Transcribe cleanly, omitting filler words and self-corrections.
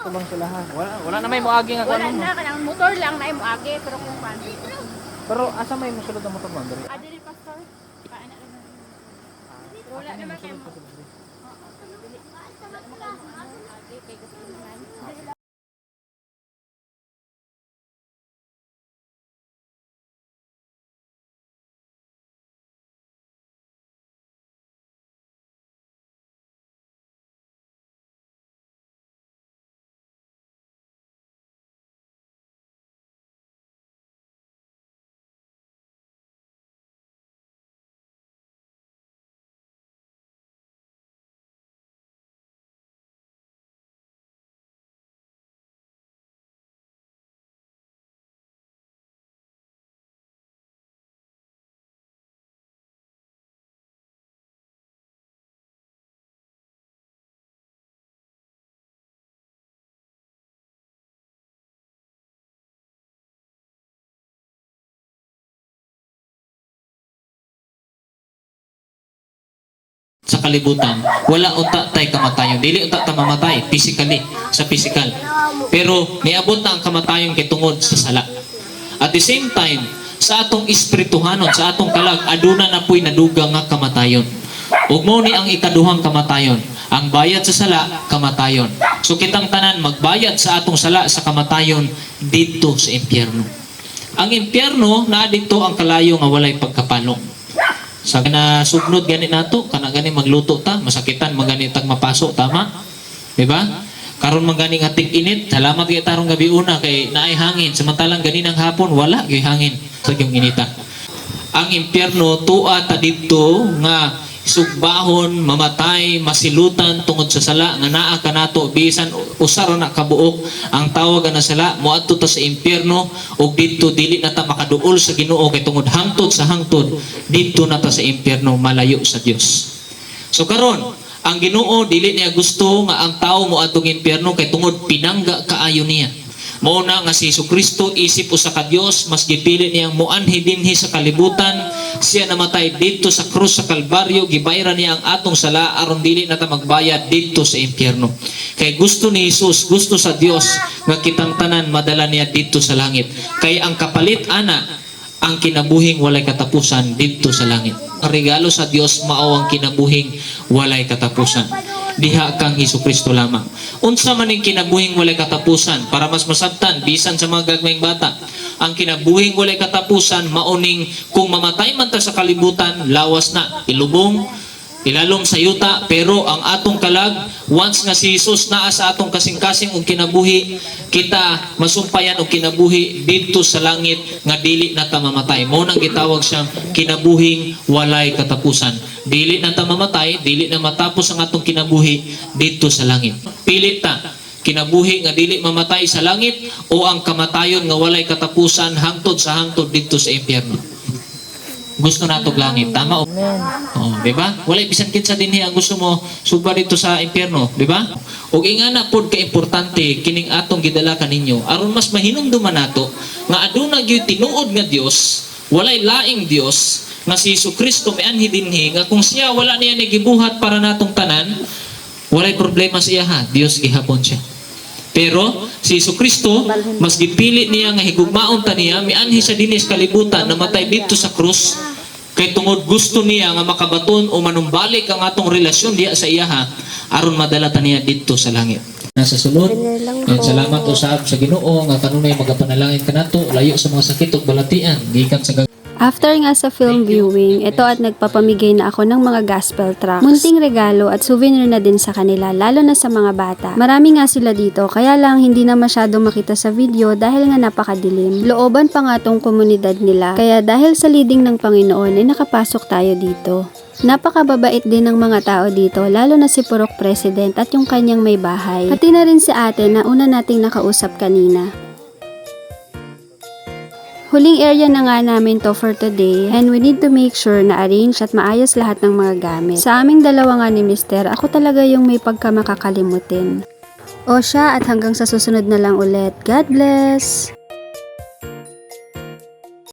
Tumang sila ha. Wala na may moagi nga Wala kanon. na, kanang motor lang na yung agi, pero kung paano. Pero asa may mosulod ang motor man diri? Dili pastor. Paano na lang. Wala naman kayo mo. Agi, kay gusto. Sa kalibutan, wala unta tay kamatayon. Dili unta ta mamatay physically, sa physical. Pero niabot na ang kamatayon kay tungod sa sala. At the same time, sa atong espirituhanon, sa atong kalag, aduna na po'y nadugang nga kamatayon. Ug mao ni ang ikaduhang kamatayon. Ang bayad sa sala, kamatayon. So kitang tanan magbayad sa atong sala sa kamatayon dito sa impyerno. Ang impyerno na dito ang kalayo nga walay pagkapalong. Sa sugnod gani nato, kana gani magluto ta, masakitan magani tag mapaso, tama? Di ba? Karon magani nga tig-init, salamat kay tarong gabi una kay naay hangin, samantalang gani ng hapon wala gyud hangin sa yung inita. Ang impyerno tuwa ta didto nga sugbahon, mamatay, masilutan tungod sa sala nga naa kanato bisan usar na kabuok ang tawag na sala moadto ta sa impyerno ug didto dili na ta makaduol sa Ginoo kay tungod hangtod sa hangtod didto na ta sa impyerno malayo sa Dios. So karon ang Ginoo dili niya gusto nga ang tawo moadtong impyerno kay tungod pinangga kaayo niya. Mao na nga si Jesucristo isip usa ka Dios mas gipili niyang moanhi dinhi sa kalibutan, siya namatay didto sa krus sa Kalbaryo, gibayran niya ang atong sala aron dili na ta magbayad didto sa impyerno. Kay gusto ni Jesus, gusto sa Dios nga kitang tanan madala niya didto sa langit. Kay ang kapalit ana ang kinabuhing walay katapusan didto sa langit. Ang regalo sa Dios mao ang kinabuhing walay katapusan. Diha kang Jesucristo lamang. Unsa man ning kinabuhing walay katapusan para mas masabtan bisan sa mga gagmayng bata. Ang kinabuhing walay katapusan mauning kung mamatay man ta sa kalibutan lawas na ilubong ilalom sa yuta, pero ang atong kalag once nga si Jesus naa sa atong kasing-kasing og kinabuhi, kita masumpayan og kinabuhi didto sa langit nga dili na ta mamatay. Mao nang gitawag siyang kinabuhing walay katapusan. Dili na ta mamatay, dili na matapos ang atong kinabuhi didto sa langit. Pili ta kinabuhi nga dili mamatay sa langit o ang kamatayon nga walay katapusan hangtod sa hangtod didto sa impyerno. Gusto nato langit, tama o? Oh, di ba? Walay bisan kinsa dinhi ang gusto mo suba dito sa impyerno, di ba? Ug ingana pod ka importante kining atong gidala kaninyo aron mas mahinumduman nato nga aduna gyud tinuod nga Dios, walay laing Dios nga si Jesucristo mianhi dinhi nga kung siya wala niya ni gibuhat para natong tanan, walay problema siya ha, Dios gihapon siya. Pero si Jesucristo mas gipili niya nga higugmaon ta niya mianhi sa dinis kalibutan namatay didto sa krus kay tungod gusto niya nga makabaton o manumbalik ang atong relasyon diya sa iya ha aron madala ta niya didto sa langit. Nasa sulod, salamat usab sa Ginoo nga kanunay magapanalangin kanato layo sa mga sakit ug balatian gikan sa After nga sa film viewing, ito at nagpapamigay na ako ng mga gospel tracts. Munting regalo at souvenir na din sa kanila, lalo na sa mga bata. Marami nga sila dito, kaya lang hindi na masyado makita sa video dahil nga napakadilim. Looban pa nga tong komunidad nila, kaya dahil sa leading ng Panginoon ay nakapasok tayo dito. Napakababait din ng mga tao dito, lalo na si Purok President at yung kanyang may bahay. Pati na rin si ate na una nating nakausap kanina. Huling area na nga namin to for today and we need to make sure na arrange at maayos lahat ng mga gamit. Sa aming dalawa nga ni Mister, ako talaga yung may pagka makakalimutin. O siya at hanggang sa susunod na lang ulit. God bless!